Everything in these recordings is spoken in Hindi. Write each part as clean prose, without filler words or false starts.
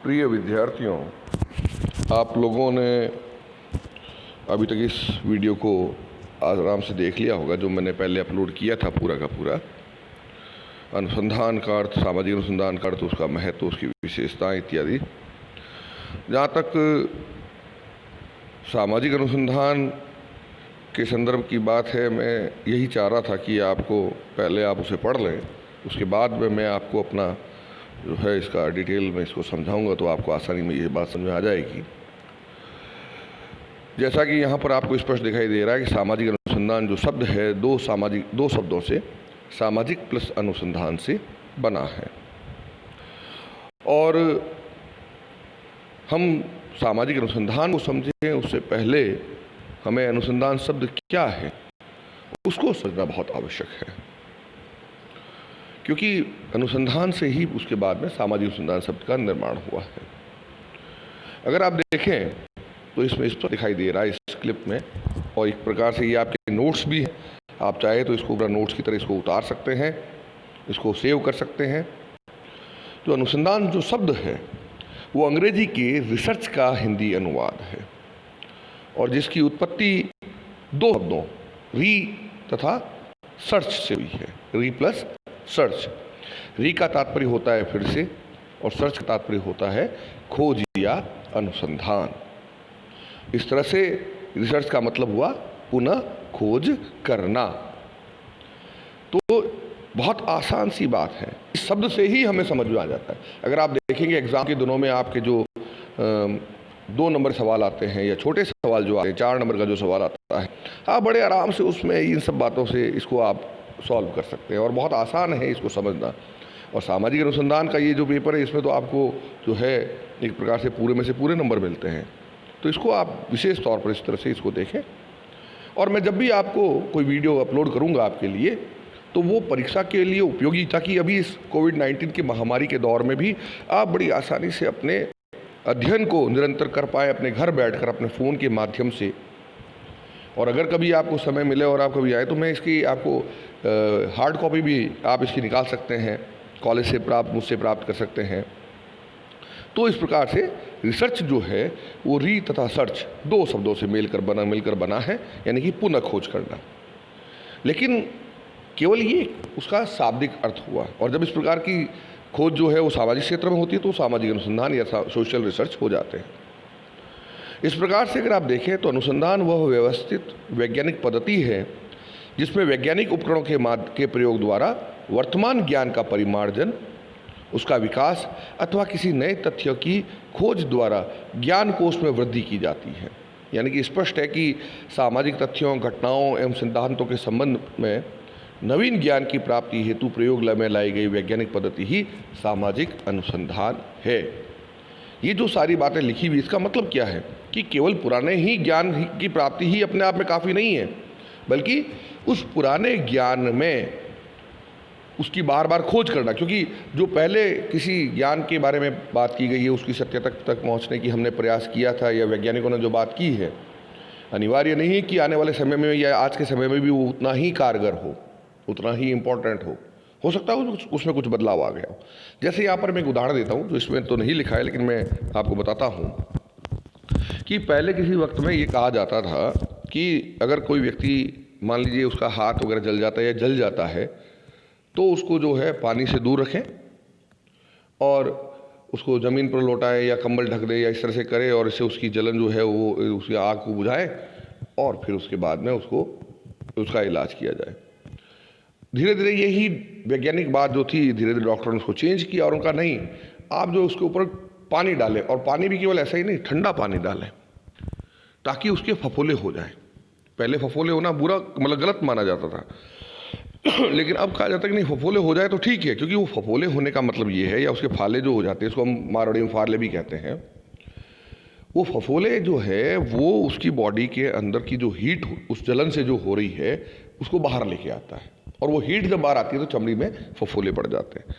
प्रिय विद्यार्थियों, आप लोगों ने अभी तक इस वीडियो को आराम से देख लिया होगा जो मैंने पहले अपलोड किया था पूरा का पूरा। अनुसंधान का अर्थ, सामाजिक अनुसंधान का अर्थ, उसका महत्व, उसकी विशेषताएं इत्यादि। जहाँ तक सामाजिक अनुसंधान के संदर्भ की बात है, मैं यही चाह रहा था कि आपको पहले आप उसे पढ़ लें, उसके बाद में मैं आपको अपना जो है इसका डिटेल में इसको समझाऊंगा, तो आपको आसानी में ये बात समझ में आ जाएगी। जैसा कि यहाँ पर आपको स्पष्ट दिखाई दे रहा है कि सामाजिक अनुसंधान जो शब्द है दो शब्दों से, सामाजिक प्लस अनुसंधान से बना है। और हम सामाजिक अनुसंधान को समझें उससे पहले हमें अनुसंधान शब्द क्या है उसको समझना बहुत आवश्यक है, क्योंकि अनुसंधान से ही उसके बाद में सामाजिक अनुसंधान शब्द का निर्माण हुआ है। अगर आप देखें तो इसमें इस पर दिखाई दे रहा है इस क्लिप में, और एक प्रकार से ये आपके नोट्स भी हैं। आप चाहे तो इसको पूरा नोट्स की तरह इसको उतार सकते हैं, इसको सेव कर सकते हैं। तो अनुसंधान जो शब्द है वो अंग्रेजी के रिसर्च का हिंदी अनुवाद है, और जिसकी उत्पत्ति दो शब्दों री तथा सर्च से हुई है। री प्लस सर्च। री का तात्पर्य होता है फिर से, और सर्च का तात्पर्य होता है खोज या अनुसंधान। इस तरह से रिसर्च का मतलब हुआ पुनः खोज करना। तो बहुत आसान सी बात है, इस शब्द से ही हमें समझ में आ जाता है। अगर आप देखेंगे एग्जाम के दिनों में आपके जो 2 नंबर सवाल आते हैं या छोटे सवाल जो आते हैं, 4 नंबर का जो सवाल आता है, आप बड़े आराम से उसमें इन सब बातों से इसको आप सॉल्व कर सकते हैं, और बहुत आसान है इसको समझना। और सामाजिक अनुसंधान का ये जो पेपर है इसमें तो आपको जो है एक प्रकार से पूरे में से पूरे नंबर मिलते हैं। तो इसको आप विशेष तौर पर इस तरह से इसको देखें। और मैं जब भी आपको कोई वीडियो अपलोड करूंगा आपके लिए, तो वो परीक्षा के लिए उपयोगी, ताकि अभी इस कोविड-19 की महामारी के दौर में भी आप बड़ी आसानी से अपने अध्ययन को निरंतर कर पाएँ अपने घर बैठकर अपने फ़ोन के माध्यम से। और अगर कभी आपको समय मिले और आप कभी आए तो मैं इसकी आपको हार्ड कॉपी भी आप इसकी निकाल सकते हैं, कॉलेज से मुझसे प्राप्त कर सकते हैं। तो इस प्रकार से रिसर्च जो है वो री तथा सर्च 2 शब्दों से मिलकर बना है, यानी कि पुनः खोज करना। लेकिन केवल ये उसका शाब्दिक अर्थ हुआ, और जब इस प्रकार की खोज जो है वो सामाजिक क्षेत्र में होती है तो सामाजिक अनुसंधान या सोशल रिसर्च हो जाते हैं। इस प्रकार से अगर आप देखें तो अनुसंधान वह व्यवस्थित वैज्ञानिक पद्धति है जिसमें वैज्ञानिक उपकरणों के प्रयोग द्वारा वर्तमान ज्ञान का परिमार्जन, उसका विकास अथवा किसी नए तथ्य की खोज द्वारा ज्ञान कोश में वृद्धि की जाती है। यानी कि स्पष्ट है कि सामाजिक तथ्यों, घटनाओं एवं सिद्धांतों के संबंध में नवीन ज्ञान की प्राप्ति हेतु प्रयोग में लाई गई वैज्ञानिक पद्धति ही सामाजिक अनुसंधान है। ये जो सारी बातें लिखी हुई, इसका मतलब क्या है कि केवल पुराने ही ज्ञान की प्राप्ति ही अपने आप में काफ़ी नहीं है, बल्कि उस पुराने ज्ञान में उसकी बार बार खोज करना। क्योंकि जो पहले किसी ज्ञान के बारे में बात की गई है उसकी सत्यता तक पहुंचने की हमने प्रयास किया था, या वैज्ञानिकों ने जो बात की है, अनिवार्य नहीं है कि आने वाले समय में या आज के समय में भी वो उतना ही कारगर हो, उतना ही इम्पोर्टेंट हो सकता है उसमें कुछ बदलाव आ गया हो। जैसे यहाँ पर मैं एक उदाहरण देता हूँ, जो इसमें तो नहीं लिखा है लेकिन मैं आपको बताता हूँ कि पहले किसी वक्त में ये कहा जाता था कि अगर कोई व्यक्ति, मान लीजिए उसका हाथ वगैरह जल जाता है या जल जाता है, तो उसको जो है पानी से दूर रखें और उसको ज़मीन पर लौटाएं या कंबल ढक दें या इस तरह से करें, और इससे उसकी जलन जो है वो उसकी आग को बुझाएं, और फिर उसके बाद में उसका इलाज किया जाए। धीरे धीरे यही वैज्ञानिक बात जो थी, धीरे धीरे डॉक्टरों ने उसको चेंज किया और उनका नहीं, आप जो उसके ऊपर पानी डालें, और पानी भी केवल ऐसा ही नहीं, ठंडा पानी डालें ताकि उसके फफोले हो जाएं। पहले फफोले होना बुरा, मतलब गलत माना जाता था लेकिन अब कहा जाता है कि नहीं, फफोले हो जाए तो ठीक है, क्योंकि वो फफोले होने का मतलब ये है, या उसके फाले जो हो जाते हैं, इसको हम मारवाड़ी में फाले भी कहते हैं, वो फफोले जो है वो उसकी बॉडी के अंदर की जो हीट उस जलन से जो हो रही है उसको बाहर लेके आता है, और वो हीट जब बाहर आती है तो चमड़ी में फफोले पड़ जाते हैं।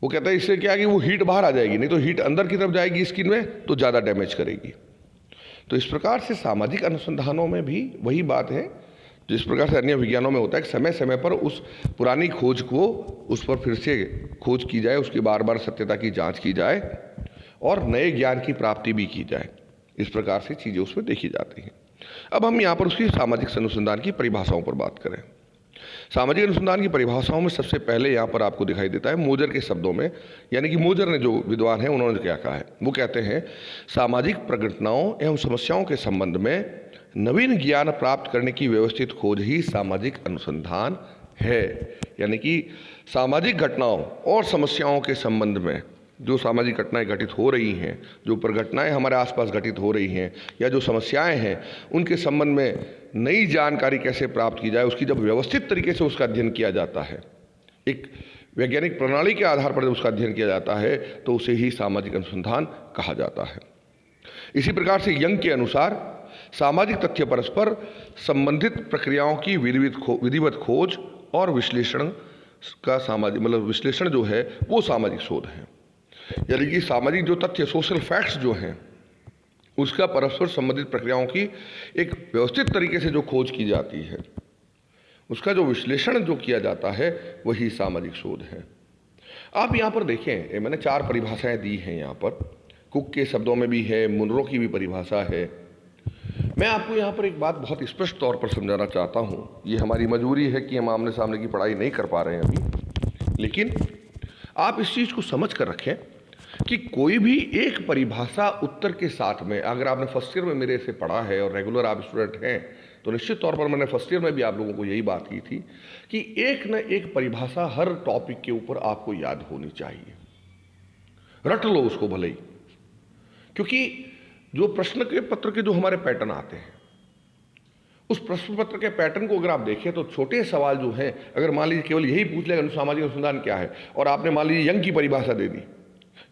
वो कहता है इससे क्या है कि वो हीट बाहर आ जाएगी, नहीं तो हीट अंदर की तरफ जाएगी स्किन में तो ज़्यादा डैमेज करेगी। तो इस प्रकार से सामाजिक अनुसंधानों में भी वही बात है जिस प्रकार से अन्य विज्ञानों में होता है कि समय समय पर उस पुरानी खोज को उस पर फिर से खोज की जाए, उसकी बार बार सत्यता की जांच की जाए, और नए ज्ञान की प्राप्ति भी की जाए। इस प्रकार से चीज़ें उसमें देखी जाती हैं। अब हम यहाँ पर उसकी सामाजिक अनुसंधान की परिभाषाओं पर बात करें। सामाजिक अनुसंधान की परिभाषाओं में सबसे पहले यहाँ पर आपको दिखाई देता है मोजर के शब्दों में, यानी कि मोजर ने जो विद्वान हैं उन्होंने क्या कहा है, वो कहते हैं सामाजिक प्रघटनाओं एवं समस्याओं के संबंध में नवीन ज्ञान प्राप्त करने की व्यवस्थित खोज ही सामाजिक अनुसंधान है। यानी कि सामाजिक घटनाओं और समस्याओं के संबंध में जो सामाजिक घटनाएं घटित हो रही हैं, जो प्रघटनाएं हमारे आसपास घटित हो रही हैं या जो समस्याएं हैं, उनके संबंध में नई जानकारी कैसे प्राप्त की जाए, उसकी जब व्यवस्थित तरीके से उसका अध्ययन किया जाता है, एक वैज्ञानिक प्रणाली के आधार पर जब उसका अध्ययन किया जाता है, तो उसे ही सामाजिक अनुसंधान कहा जाता है। इसी प्रकार से यंग के अनुसार सामाजिक तथ्य परस्पर संबंधित प्रक्रियाओं की विधिवत खोज और विश्लेषण का सामाजिक विश्लेषण जो है वो सामाजिक शोध है। यानी कि सामाजिक जो तथ्य, सोशल फैक्ट्स जो हैं, उसका परस्पर संबंधित प्रक्रियाओं की एक व्यवस्थित तरीके से जो खोज की जाती है, उसका जो विश्लेषण जो किया जाता है, वही सामाजिक शोध है। आप यहाँ पर देखें, मैंने 4 परिभाषाएं दी हैं यहाँ पर। कुक के शब्दों में भी है, मुनरो की भी परिभाषा है। मैं आपको यहाँ पर एक बात बहुत स्पष्ट तौर पर समझाना चाहता हूँ। ये हमारी मजबूरी है कि हम आमने सामने की पढ़ाई नहीं कर पा रहे हैं अभी, लेकिन आप इस चीज़ को समझ कर रखें कि कोई भी एक परिभाषा उत्तर के साथ में, अगर आपने फर्स्ट ईयर में मेरे से पढ़ा है और रेगुलर आप स्टूडेंट हैं, तो निश्चित तौर पर मैंने फर्स्ट ईयर में भी आप लोगों को यही बात की थी कि एक न एक परिभाषा हर टॉपिक के ऊपर आपको याद होनी चाहिए। रट लो उसको भले ही, क्योंकि जो प्रश्न के पत्र के जो हमारे पैटर्न आते हैं, उस प्रश्न पत्र के पैटर्न को अगर आप देखें तो छोटे सवाल जो हैं, अगर मान लीजिए केवल यही पूछ लेगा सामाजिक अनुसंधान क्या है, और आपने मान लीजिए यंग की परिभाषा दे दी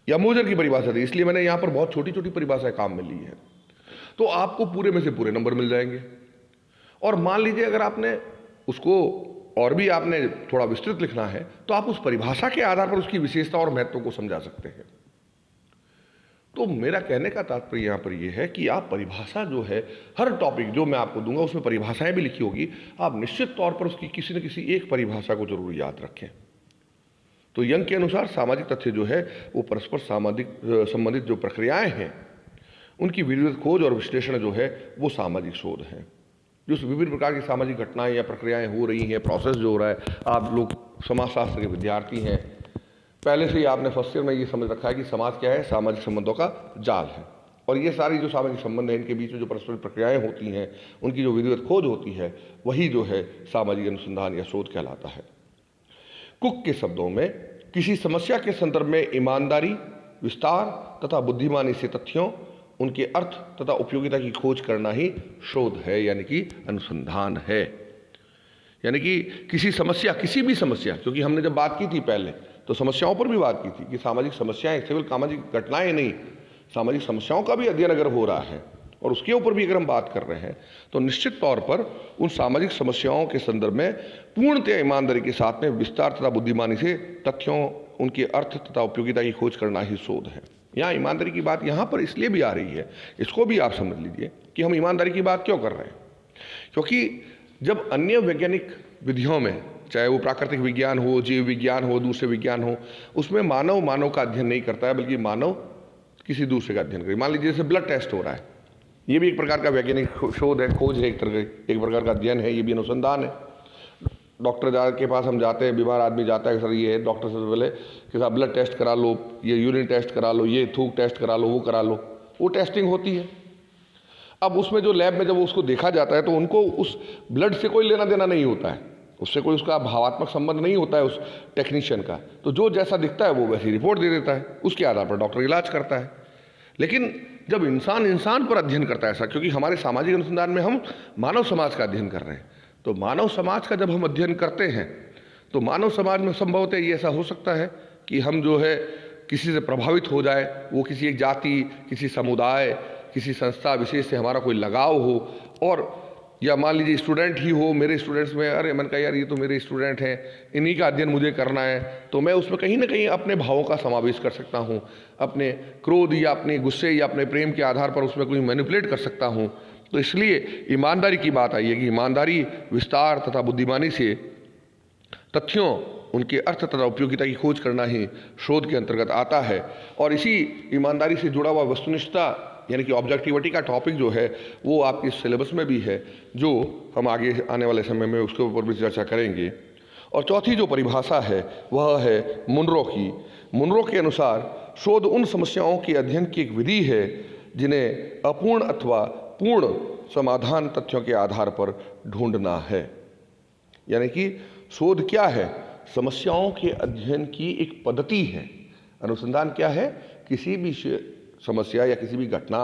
या मोजर की परिभाषा दी, इसलिए मैंने यहाँ पर बहुत छोटी छोटी परिभाषाएं काम में ली है, तो आपको पूरे में से पूरे नंबर मिल जाएंगे। और मान लीजिए अगर आपने उसको और भी आपने थोड़ा विस्तृत लिखना है, तो आप उस परिभाषा के आधार पर उसकी विशेषता और महत्व को समझा सकते हैं। तो मेरा कहने का तात्पर्य यहाँ पर यह है कि आप परिभाषा जो है, हर टॉपिक जो मैं आपको दूंगा उसमें परिभाषाएं भी लिखी होगी, आप निश्चित तौर पर उसकी किसी न किसी एक परिभाषा को जरूर याद रखें। तो यंग के अनुसार सामाजिक तथ्य जो है वो परस्पर संबंधित जो प्रक्रियाएं हैं, उनकी विधिवत खोज और विश्लेषण जो है वो सामाजिक शोध है। जो विभिन्न प्रकार की सामाजिक घटनाएं या प्रक्रियाएं हो रही हैं, प्रोसेस जो हो रहा है, आप लोग समाजशास्त्र के विद्यार्थी हैं, पहले से ही आपने फर्स्ट ईयर में ये समझ रखा है कि समाज क्या है, सामाजिक संबंधों का जाल है, और ये सारी जो सामाजिक संबंध है, इनके बीच में जो परस्पर प्रक्रियाएं होती हैं, उनकी जो विधिवत खोज होती है, वही जो है सामाजिक अनुसंधान या शोध कहलाता है। कुक के शब्दों में किसी समस्या के संदर्भ में ईमानदारी, विस्तार तथा बुद्धिमानी से तथ्यों, उनके अर्थ तथा उपयोगिता की खोज करना ही शोध है, यानी कि अनुसंधान है। यानी कि किसी समस्या, किसी भी समस्या, क्योंकि हमने जब बात की थी पहले तो समस्याओं पर भी बात की थी कि सामाजिक समस्याएं, केवल सामाजिक घटनाएं नहीं, सामाजिक समस्याओं का भी अध्ययन अगर हो रहा है और उसके ऊपर भी अगर हम बात कर रहे हैं, तो निश्चित तौर पर उन सामाजिक समस्याओं के संदर्भ में पूर्णतः ईमानदारी के साथ में विस्तार तथा बुद्धिमानी से तथ्यों, उनके अर्थ तथा उपयोगिता की खोज करना ही शोध है। यहाँ ईमानदारी की बात यहाँ पर इसलिए भी आ रही है, इसको भी आप समझ लीजिए कि हम ईमानदारी की बात क्यों कर रहे हैं। क्योंकि जब अन्य वैज्ञानिक विधियों में, चाहे वो प्राकृतिक विज्ञान हो, जीव विज्ञान हो, दूसरे विज्ञान हो, उसमें मानव का अध्ययन नहीं करता है, बल्कि मानव किसी दूसरे का अध्ययन करे। मान लीजिए जैसे ब्लड टेस्ट हो रहा है, ये भी एक प्रकार का वैज्ञानिक शोध है, खोज है, एक प्रकार का अध्ययन है, ये भी अनुसंधान है। डॉक्टर के पास हम जाते हैं, बीमार आदमी जाता है, सर ये है, डॉक्टर से बोले कि साहब ब्लड टेस्ट करा लो, ये यूरिन टेस्ट करा लो, ये थूक टेस्ट करा लो, वो करा लो, वो टेस्टिंग होती है। अब उसमें जो लैब में जब उसको देखा जाता है तो उनको उस ब्लड से कोई लेना देना नहीं होता है, उससे कोई उसका भावात्मक संबंध नहीं होता है उस टेक्नीशियन का। तो जो जैसा दिखता है वो वैसी रिपोर्ट दे देता है, उसके आधार पर डॉक्टर इलाज करता है। लेकिन जब इंसान पर अध्ययन करता है ऐसा, क्योंकि हमारे सामाजिक अनुसंधान में हम मानव समाज का अध्ययन कर रहे हैं, तो मानव समाज का जब हम अध्ययन करते हैं तो मानव समाज में संभवतः ये ऐसा हो सकता है कि हम जो है किसी से प्रभावित हो जाए, वो किसी एक जाति, किसी समुदाय, किसी संस्था विशेष से हमारा कोई लगाव हो, और या मान लीजिए स्टूडेंट ही हो, मेरे स्टूडेंट्स में, अरे मैंने कहा यार ये तो मेरे स्टूडेंट हैं, इन्हीं का अध्ययन मुझे करना है, तो मैं उसमें कहीं ना कहीं अपने भावों का समावेश कर सकता हूँ, अपने क्रोध या अपने गुस्से या अपने प्रेम के आधार पर उसमें कोई मैनिपुलेट कर सकता हूँ। तो इसलिए ईमानदारी की बात आई है कि ईमानदारी, विस्तार तथा बुद्धिमानी से तथ्यों, उनके अर्थ तथा उपयोगिता की खोज करना ही शोध के अंतर्गत आता है। और इसी ईमानदारी से जुड़ा हुआ वस्तुनिष्ठता यानी कि ऑब्जेक्टिविटी का टॉपिक जो है वो आपके सिलेबस में भी है, जो हम आगे आने वाले समय में उसके ऊपर भी चर्चा करेंगे। और चौथी जो परिभाषा है वह है मुनरो की। मुनरो के अनुसार शोध उन समस्याओं के अध्ययन की एक विधि है जिन्हें अपूर्ण अथवा पूर्ण समाधान तथ्यों के आधार पर ढूंढना है। यानी कि शोध क्या है? समस्याओं के अध्ययन की एक पद्धति है। अनुसंधान क्या है? किसी भी समस्या या किसी भी घटना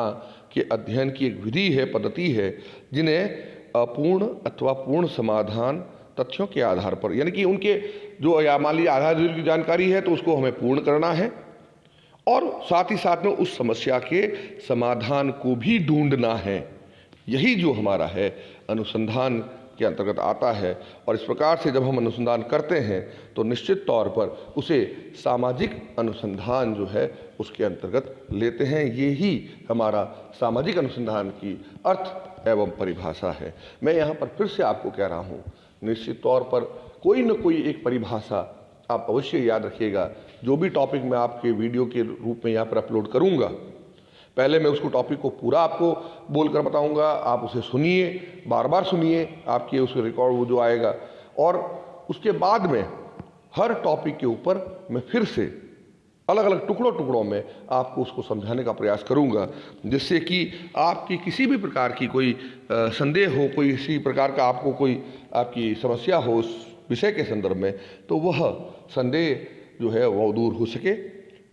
के अध्ययन की एक विधि है, पद्धति है, जिन्हें अपूर्ण अथवा पूर्ण समाधान तथ्यों के आधार पर, यानी कि उनके जो या मान लीजिए आधारभूत की जानकारी है तो उसको हमें पूर्ण करना है और साथ ही साथ में उस समस्या के समाधान को भी ढूंढना है। यही जो हमारा है अनुसंधान के अंतर्गत आता है। और इस प्रकार से जब हम अनुसंधान करते हैं तो निश्चित तौर पर उसे सामाजिक अनुसंधान जो है उसके अंतर्गत लेते हैं। ये ही हमारा सामाजिक अनुसंधान की अर्थ एवं परिभाषा है। मैं यहाँ पर फिर से आपको कह रहा हूँ, निश्चित तौर पर कोई न कोई एक परिभाषा आप अवश्य याद रखिएगा। जो भी टॉपिक मैं आपके वीडियो के रूप में यहाँ पर अपलोड करूँगा, पहले मैं उसको टॉपिक को पूरा आपको बोलकर बताऊंगा, आप उसे सुनिए, बार बार सुनिए, आपके उस रिकॉर्ड वो जो आएगा। और उसके बाद में हर टॉपिक के ऊपर मैं फिर से अलग अलग टुकड़ों में आपको उसको समझाने का प्रयास करूंगा, जिससे कि आपकी किसी भी प्रकार की कोई संदेह हो, कोई इसी प्रकार का आपको कोई आपकी समस्या हो उस विषय के संदर्भ में, तो वह संदेह जो है वह दूर हो सके।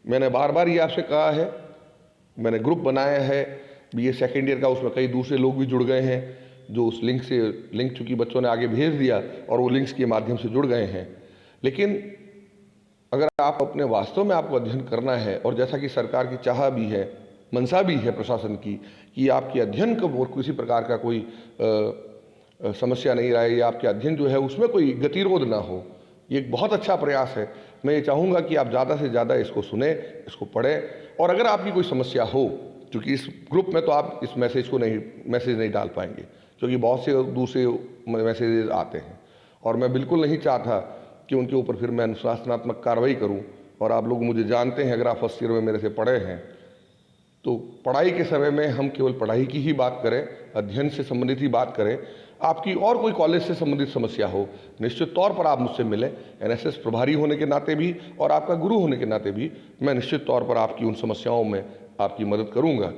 मैंने बार बार ये आपसे कहा है, मैंने ग्रुप बनाया है BA सेकेंड ईयर का, उसमें कई दूसरे लोग भी जुड़ गए हैं जो उस लिंक चूँकि बच्चों ने आगे भेज दिया और वो लिंक्स के माध्यम से जुड़ गए हैं। लेकिन अगर आप अपने वास्तव में आपको अध्ययन करना है, और जैसा कि सरकार की चाह भी है, मंशा भी है प्रशासन की, कि आपके अध्ययन का किसी प्रकार का कोई समस्या नहीं रहे या आपके अध्ययन जो है उसमें कोई गतिरोध ना हो, ये एक बहुत अच्छा प्रयास है। मैं ये चाहूँगा कि आप ज़्यादा से ज़्यादा इसको सुने, इसको पढ़ें। और अगर आपकी कोई समस्या हो, क्योंकि इस ग्रुप में तो आप इस मैसेज नहीं डाल पाएंगे, क्योंकि बहुत से दूसरे मैसेजेस आते हैं और मैं बिल्कुल नहीं चाहता कि उनके ऊपर फिर मैं अनुशासनात्मक कार्रवाई करूं। और आप लोग मुझे जानते हैं, अगर आप फर्स्ट ईयर में मेरे से पढ़े हैं तो पढ़ाई के समय में हम केवल पढ़ाई की ही बात करें, अध्ययन से संबंधित ही बात करें। आपकी और कोई कॉलेज से संबंधित समस्या हो, निश्चित तौर पर आप मुझसे मिलें। NSS प्रभारी होने के नाते भी और आपका गुरु होने के नाते भी मैं निश्चित तौर पर आपकी उन समस्याओं में आपकी मदद करूंगा।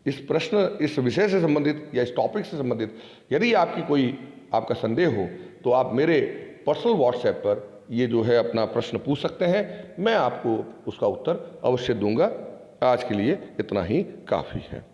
इस विषय से संबंधित या इस टॉपिक से संबंधित यदि आपकी कोई आपका संदेह हो तो आप मेरे पर्सनल व्हाट्सएप पर ये जो है अपना प्रश्न पूछ सकते हैं, मैं आपको उसका उत्तर अवश्य दूंगा। आज के लिए इतना ही काफ़ी है।